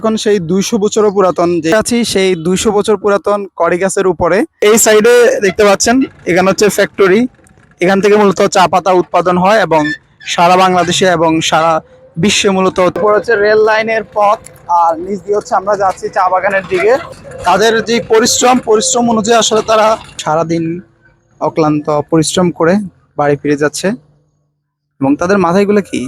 এখন সেই 200 বছরও পুরাতন যে আছি সেই 200 বছর পুরাতন কড়ি গাছের উপরে এই সাইডে দেখতে পাচ্ছেন এখানে হচ্ছে ফ্যাক্টরি। এখান থেকে মূলত চা পাতা উৎপাদন হয় এবং সারা বাংলাদেশে এবং সারা বিশ্বে মূলত উপর হচ্ছে রেল লাইনের পথ আর নিচ দিয়ে হচ্ছে আমরা যাচ্ছি চা বাগানের দিকে। তাদের যে পরিশ্রম অনুযায়ী আসলে তারা সারাদিন অক্লান্ত পরিশ্রম করে বাড়ি ফিরে যাচ্ছে এবং তাদের মাথায়গুলো কি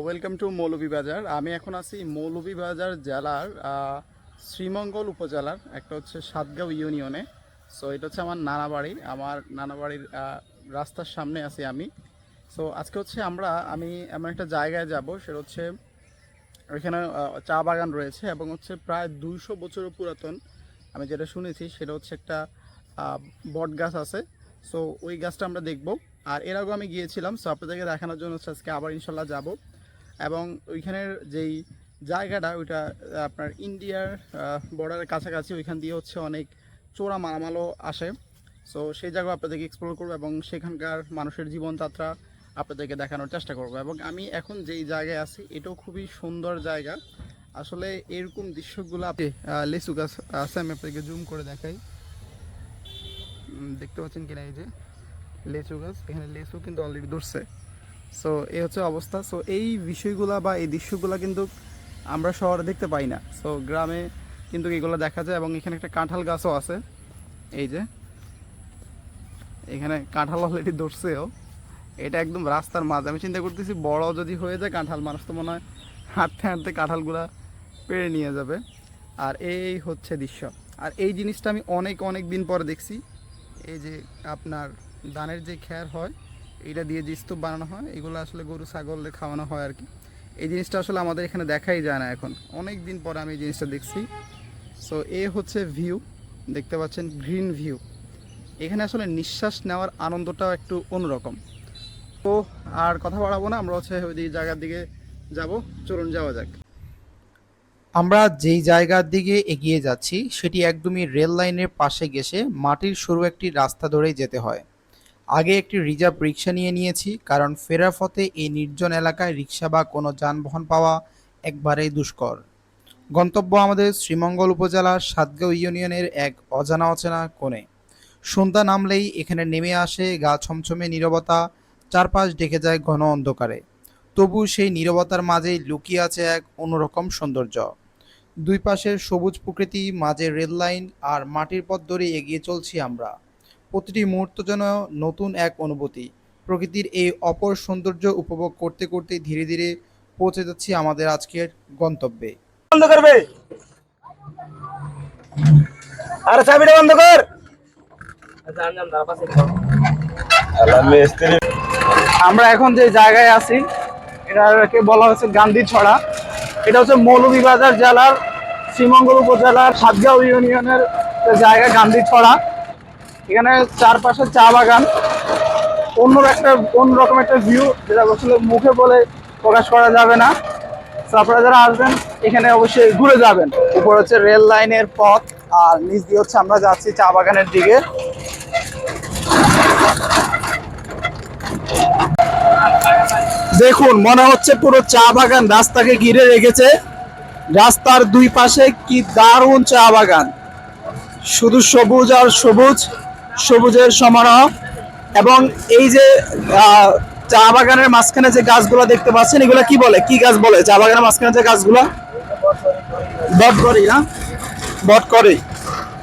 ওয়েলকাম টু মৌলভীবাজার। আমি এখন আছি মৌলভীবাজার জেলার শ্রীমঙ্গল উপজেলার একটা হচ্ছে সাতগাঁও ইউনিয়নে। সো এটা হচ্ছে আমার নানা বাড়ি। আমার নানা বাড়ির রাস্তার সামনে আছি আমি। সো আজকে হচ্ছে আমি এমন একটা জায়গায় যাব, সেটা হচ্ছে ওইখানে চা বাগান রয়েছে এবং হচ্ছে প্রায় 200 বছরের পুরাতন। আমি যেটা শুনেছি সেটা হচ্ছে একটা বট গাছ আছে। সো ওই গাছটা আমরা দেখব। আর এর আগেও আমি গিয়েছিলাম, সো আপনাদেরকে দেখানোর জন্য হচ্ছে আজকে আবার ইনশাল্লাহ যাব। এবং ওইখানের যেই জায়গাটা ওইটা আপনার ইন্ডিয়ার বর্ডারের কাছাকাছি, ওইখান দিয়ে হচ্ছে অনেক চোরা মালামালও আসে। সো সেই জায়গা আপনাদেরকে এক্সপ্লোর করবো এবং সেখানকার মানুষের জীবনযাত্রা আপনাদেরকে দেখানোর চেষ্টা করব। এবং আমি এখন যেই জায়গায় আছি এটাও খুবই সুন্দর জায়গা। আসলে এরকম দৃশ্যগুলো আপনি লেচু গাছ আছে, আমি আপনাদেরকে জুম করে দেখাই, দেখতে পাচ্ছেন কিনা, এই যে লেচু গাছ, এখানে লেচু কিন্তু অলরেডি ধরছে। সো এই হচ্ছে অবস্থা। সো এই বিষয়গুলা বা এই দৃশ্যগুলো কিন্তু আমরা শহরে দেখতে পাই না। সো গ্রামে কিন্তু এগুলো দেখা যায়। এবং এখানে একটা কাঁঠাল গাছও আছে, এই যে এখানে কাঁঠাল অলরেডি ধরছেও। এটা একদম রাস্তার মাঝে। আমি চিন্তা করতেছি বড় যদি হয়ে যায় কাঁঠাল, মানুষ তো মনে হয় হাঁটতে হাঁটতে কাঁঠালগুলা পেড়ে নিয়ে যাবে। আর এই হচ্ছে দৃশ্য। আর এই জিনিসটা আমি অনেক দিন পরে দেখছি। এই যে আপনার ধানের যে খ্যার হয়, এইটা দিয়ে যে স্তূপ বানানো হয়, এগুলো আসলে গরু ছাগলের খাওয়ানো হয় আর কি। এই জিনিসটা আসলে আমাদের এখানে দেখাই যায় না এখন, অনেক দিন পরে আমি এই জিনিসটা দেখছি। সো এ হচ্ছে ভিউ, দেখতে পাচ্ছেন গ্রিন ভিউ। এখানে আসলে নিঃশ্বাস নেওয়ার আনন্দটাও একটু অন্যরকম। তো আর কথা বাড়াবো না, আমরা হচ্ছে ওই জায়গার দিকে যাব। চলুন যাওয়া যাক। আমরা যেই জায়গার দিকে এগিয়ে যাচ্ছি সেটি একদমই রেল লাইনের পাশে ঘেঁষে মাটির সরু একটি রাস্তা ধরেই যেতে হয়। আগে একটি রিজার্ভ রিক্সা নিয়েছি, কারণ ফেরার পথে এই নির্জন এলাকায় রিক্সা বা কোনো যানবাহন পাওয়া একবারেই দুষ্কর। গন্তব্য আমাদের শ্রীমঙ্গল উপজেলার সাতগাঁও ইউনিয়নের এক অজানা কোণে। সন্ধ্যা নামলেই এখানে নেমে আসে গা ছমছমে নীরবতা, চারপাশ ঢেকে যায় ঘন অন্ধকারে। তবু সেই নীরবতার মাঝেই লুকিয়ে আছে এক অন্যরকম সৌন্দর্য। দুই পাশের সবুজ প্রকৃতি, মাঝে রেল লাইন আর মাটির পথ ধরে এগিয়ে চলছি আমরা। প্রতিটি মুহূর্ত যেন নতুন এক অনুভূতি। প্রকৃতির এই অপর সৌন্দর্য উপভোগ করতে করতে ধীরে ধীরে পৌঁছে যাচ্ছি আমাদের আজকের গন্তব্যে। বন্ধ করবে, আর চাবিটা বন্ধ কর। আমরা এখন যে জায়গায় আছি এটাকে বলা হচ্ছে গান্ধী ছড়া। এটা হচ্ছে মৌলভীবাজার জেলার শ্রীমঙ্গল উপজেলার সাতগাঁও ইউনিয়নের জায়গা গান্ধী ছড়া। এখানে চারপাশে চা বাগান, অন্যরকম একটা ভিউ, যেটা আসলে মুখে বলে প্রকাশ করা যাবে না। তো আপনারা যারা আসবেন এখানে অবশ্যই ঘুরে যাবেন। উপর হচ্ছে রেল লাইনের পথ আর নিচ দিয়ে হচ্ছে আমরা যাচ্ছি চা বাগানের দিকে। দেখুন, মনে হচ্ছে পুরো চা বাগান রাস্তাকে ঘিরে রেখেছে। রাস্তার দুই পাশে কি দারুণ চা বাগান, শুধু সবুজ আর সবুজ, সবুজের সমারোহ। এবং এই যে চা বাগানের মাঝখানে যে গাছগুলো দেখতে পাচ্ছেন, এগুলো কি বলে, কি গাছ বলে চা বাগানের মাঝখানে যে গাছগুলো? বটকড়ি না? বটকড়ি।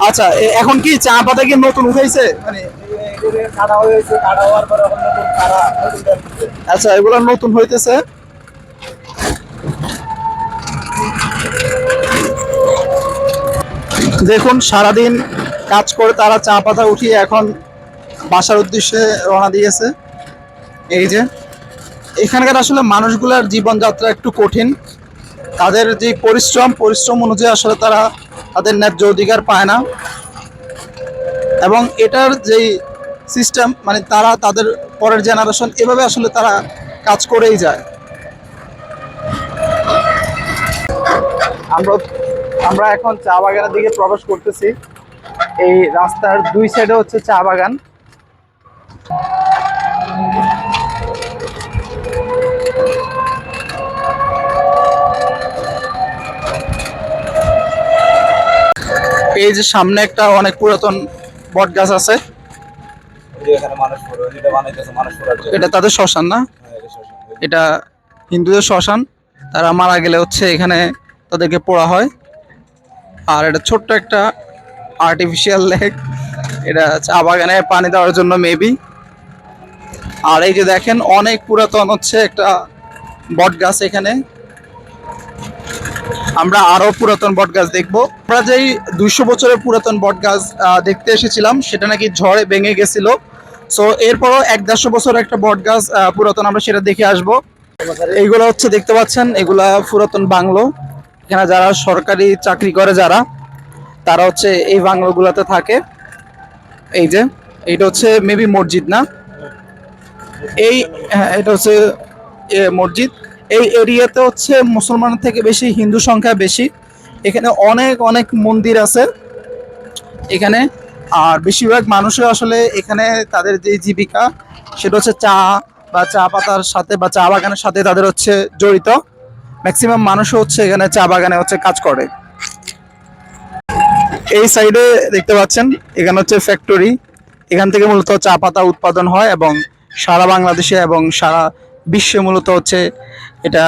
আচ্ছা, এখন কি চা পাতা কি নতুন উঠাইছে, মানে কাটা হয়েছে, কাটা হওয়ার পরে আচ্ছা এগুলো নতুন হইতেছে। দেখুন, সারাদিন কাজ করে তারা চা পাতা উঠিয়ে এখন বাসার উদ্দেশ্যে রওনা দিয়েছে। এই যে এখানকার আসলে মানুষগুলোর জীবনযাত্রা একটু কঠিন। তাদের যে পরিশ্রম অনুযায়ী আসলে তারা তাদের ন্যায্য অধিকার পায় না। এবং এটার যেই সিস্টেম, মানে তারা তাদের পরের জেনারেশন এভাবে আসলে তারা কাজ করেই যায়। আমরা এখন চা বাগানের দিকে প্রবেশ করতেছি। এই রাস্তার দুই সাইডে হচ্ছে চা বাগান। এই যে সামনে একটা অনেক পুরাতন বট গাছ আছে, এখানে মানুষ পড়ে এটা বানাইতেছে মানুষ পড়ার জন্য। এটা তাদের শ্মশান না? হ্যাঁ, এটা শ্মশান। এটা হিন্দুদের শ্মশান, তারা মারা গেলে হচ্ছে এখানে তাদেরকে পোড়া হয়। আর এটা ছোট্ট একটা আর্টিফিশিয়াল লেক, এটা চা বাগানে পানি দেওয়ার জন্য মেবি। আর এই যে দেখেন অনেক পুরাতন হচ্ছে একটা বট গাছ এখানে, আমরা আরো পুরাতন বট গাছ দেখবো। আমরা যেই 200 বছরের পুরাতন বট গাছ দেখতে এসেছিলাম সেটা নাকি ঝড়ে ভেঙে গেছিল। সো এরপরও 150 বছর একটা বট গাছ পুরাতন, আমরা সেটা দেখে আসবো। এইগুলো হচ্ছে দেখতে পাচ্ছেন, এগুলা পুরাতন বাংলো। এখানে যারা সরকারি চাকরি করে যারা, তারা হচ্ছে এই বাংলোগুলোতে থাকে। এই যে এইটা হচ্ছে মেবি মসজিদ না? এই হ্যাঁ, এটা হচ্ছে মসজিদ। এই এরিয়াতে হচ্ছে মুসলমানের থেকে বেশি হিন্দু সংখ্যা বেশি। এখানে অনেক অনেক মন্দির আছে এখানে। আর বেশিরভাগ মানুষের আসলে এখানে তাদের যে জীবিকা সেটা হচ্ছে চা বা চা পাতার সাথে বা চা বাগানের সাথে তাদের হচ্ছে জড়িত। ম্যাক্সিমাম মানুষও হচ্ছে এখানে চা বাগানে হচ্ছে কাজ করে। এই সাইডে দেখতে পাচ্ছেন এখানে হচ্ছে ফ্যাক্টরি, এখান থেকে মূলত চা পাতা উৎপাদন হয় এবং সারা বাংলাদেশে এবং সারা বিশ্বে মূলত হচ্ছে এটা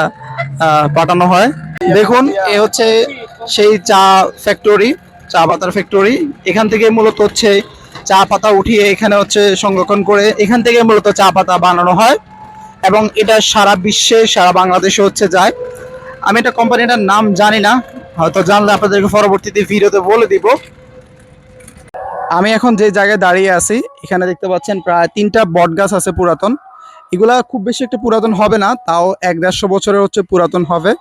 পাঠানো হয়। দেখুন এ হচ্ছে সেই চা ফ্যাক্টরি, চা পাতার ফ্যাক্টরি। এখান থেকে মূলত হচ্ছে চা পাতা উঠিয়ে এখানে হচ্ছে সংরক্ষণ করে এখান থেকে মূলত চা পাতা বানানো হয় এবং এটা সারা বিশ্বে সারা বাংলাদেশে হচ্ছে যায়। আমি এটা কোম্পানিটার নাম জানি না, হয়তো জানলে আপনাদেরকে পরবর্তীতে ভিডিওতে বলে দিব। আমি এখন যে জায়গায় দাঁড়িয়ে আছি এখানে দেখতে পাচ্ছেন প্রায় 3টা বট গাছ আছে পুরাতন। এগুলা খুব বেশি একটা পুরাতন হবে না, তাও 150 বছরের হচ্ছে পুরাতন হবে।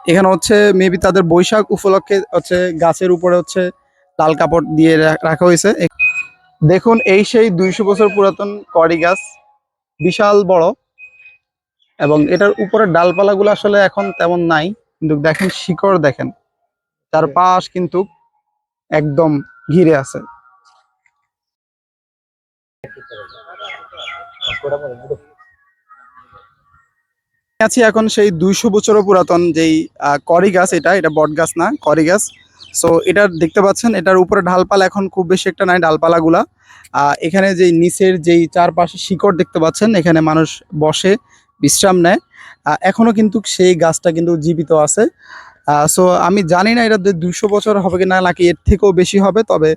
এখানে হচ্ছে মেবি তাদের বৈশাখ উপলক্ষে হচ্ছে গাছের উপরে হচ্ছে লাল কাপড় দিয়ে রাখা হয়েছে। দেখুন এই সেই 200 বছর পুরাতন কড়ি গাছ, বিশাল বড়। এবং এটার উপরে ডালপালাগুলো আসলে এখন তেমন নাই, কিন্তু দেখেন শিকড় দেখেন, চারপাশ কিন্তু একদম ঘিরে আছে। আছি এখন সেই 200 বছরও পুরাতন যেই কড়ি গাছ, এটা বট গাছ না, কড়ি গাছ। সো এটা দেখতে পাচ্ছেন এটার উপরে ডালপালা এখন খুব বেশি একটা নাই ডালপালাগুলা। এখানে যে নিচের যেই চারপাশে শিকড় দেখতে পাচ্ছেন, এখানে মানুষ বসে বিশ্রাম নেয়। এখনো কিন্তু সেই গাছটা কিন্তু জীবিত আছে। সো আমি জানি না এটা 200 বছর হবে কি না, নাকি এর থেকেও বেশি হবে। তবে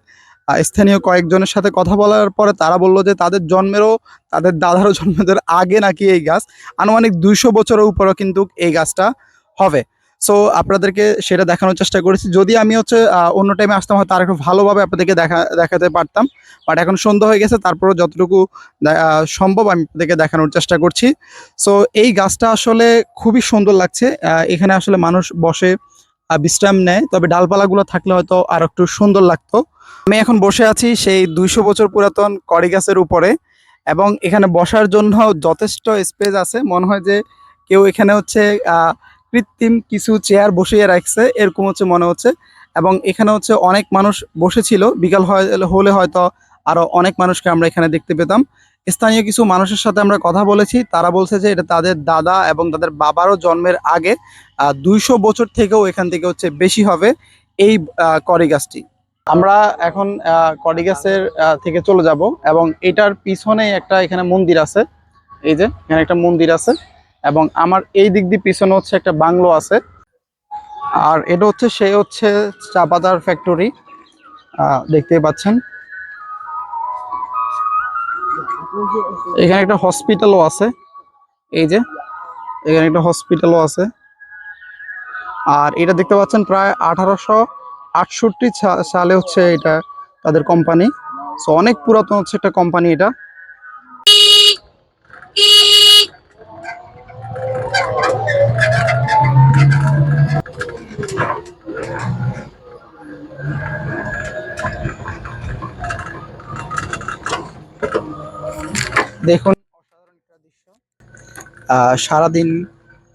স্থানীয় কয়েকজনের সাথে কথা বলার পরে তারা বললো যে তাদের জন্মেরও, তাদের দাদারও জন্মের আগে নাকি এই গাছ, আনুমানিক 200 বছরের উপরও কিন্তু এই গাছটা হবে। সো আপনাদেরকে সেটা দেখানোর চেষ্টা করেছি। যদি আমি হচ্ছে অন্য টাইমে আসতাম হয়তো আর একটু ভালোভাবে আপনাদেরকে দেখাতে পারতাম, বাট এখন সন্ধ্যা হয়ে গেছে, তারপরেও যতটুকু সম্ভব আমি আপনাদেরকে দেখানোর চেষ্টা করছি। সো এই গাছটা আসলে খুবই সুন্দর লাগছে, এখানে আসলে মানুষ বসে বিশ্রাম নেয়, তবে ডালপালাগুলো থাকলে হয়তো আর একটু সুন্দর লাগতো। আমি এখন বসে আছি সেই 200 বছর পুরাতন কড়ি গাছের উপরে, এবং এখানে বসার জন্য যথেষ্ট স্পেস আছে। মনে হয় যে কেউ এখানে হচ্ছে কৃত্রিম কিছু চেয়ার বসিয়ে রাখছে, এরকম হচ্ছে মনে হচ্ছে। এবং এখানে হচ্ছে অনেক মানুষ বসেছিল, বিকাল হলে হয়তো আরো অনেক মানুষকে আমরা এখানে দেখতে পেতাম। স্থানীয় কিছু মানুষের সাথে আমরা কথা বলেছি, তারা বলছে যে এটা তাদের দাদা এবং তাদের বাবারও জন্মের আগে, 200 বছর থেকেও এখান থেকে হচ্ছে বেশি হবে এই কড়ি গাছটি। আমরা এখন কড়ি গাছের থেকে চলে যাব, এবং এটার পিছনে একটা এখানে মন্দির আছে। এই যে এখানে একটা মন্দির আছে, এবং আমার এই দিক দিয়ে পিছনে হচ্ছে একটা বাংলো আছে। আর এটা হচ্ছে সেই হচ্ছে চা পাতার ফ্যাক্টরি, দেখতেই পাচ্ছেন। এখানে একটা হসপিটালও আছে, এই যে এখানে একটা হসপিটালও আছে। আর এটা দেখতে পাচ্ছেন প্রায় 1868 সালে হচ্ছে এটা তাদের কোম্পানি। সো অনেক পুরাতন হচ্ছে একটা কোম্পানি এটা। দেখুন অসাধারণ একটা দৃশ্য। সারাদিন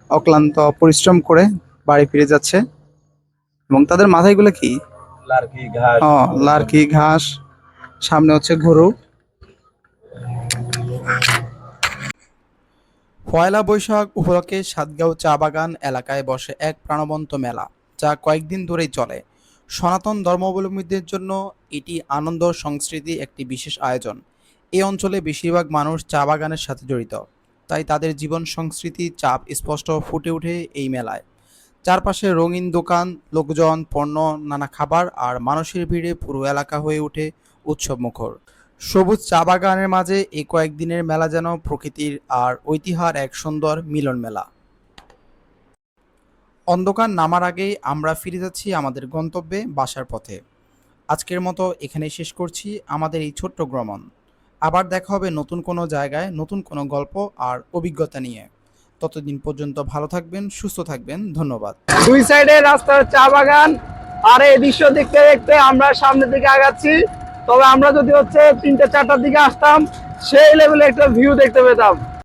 অক্লান্ত পরিশ্রম করে বাড়ি ফিরে যাচ্ছে, এবং তাদের মাথায় গুলো কি, লার্কি ঘাস। লার্কি ঘাস, সামনে হচ্ছে গরু। পয়লা বৈশাখ উপলক্ষে সাতগাঁও চা বাগান এলাকায় বসে এক প্রাণবন্ত মেলা, যা কয়েকদিন ধরেই চলে। সনাতন ধর্মাবলম্বীদের জন্য এটি আনন্দ সংস্কৃতি একটি বিশেষ আয়োজন। এই অঞ্চলে বেশিরভাগ মানুষ চা বাগানের সাথে জড়িত, তাই তাদের জীবন সংস্কৃতি চাপ স্পষ্ট ফুটে ওঠে এই মেলায়। চারপাশে রঙিন দোকান, লোকজন, পণ্য, নানা খাবার আর মানুষের ভিড়ে পুরো এলাকা হয়ে ওঠে উৎসবমুখর। সবুজ চা বাগানের মাঝে এই কয়েকদিনের মেলা যেন প্রকৃতির আর ঐতিহ্যের এক সুন্দর মিলন মেলা। অন্ধকার নামার আগেই আমরা ফিরে যাচ্ছি আমাদের গন্তব্যে, বাসার পথে। আজকের মতো এখানেই শেষ করছি আমাদের এই ছোট্ট ভ্রমণ। আবার দেখা হবে নতুন কোনো জায়গায়, নতুন কোনো গল্প আর অভিজ্ঞতা নিয়ে। ততদিন পর্যন্ত ভালো থাকবেন, সুস্থ থাকবেন। ধন্যবাদ। দুই সাইডে রাস্তার চা বাগান, আর এই দৃশ্য দেখতে দেখতে আমরা সামনের দিকে আগাচ্ছি। তবে আমরা যদি 3টা 4টার দিকে আসতাম, সেই লেভেলে একটা ভিউ দেখতে পেতাম।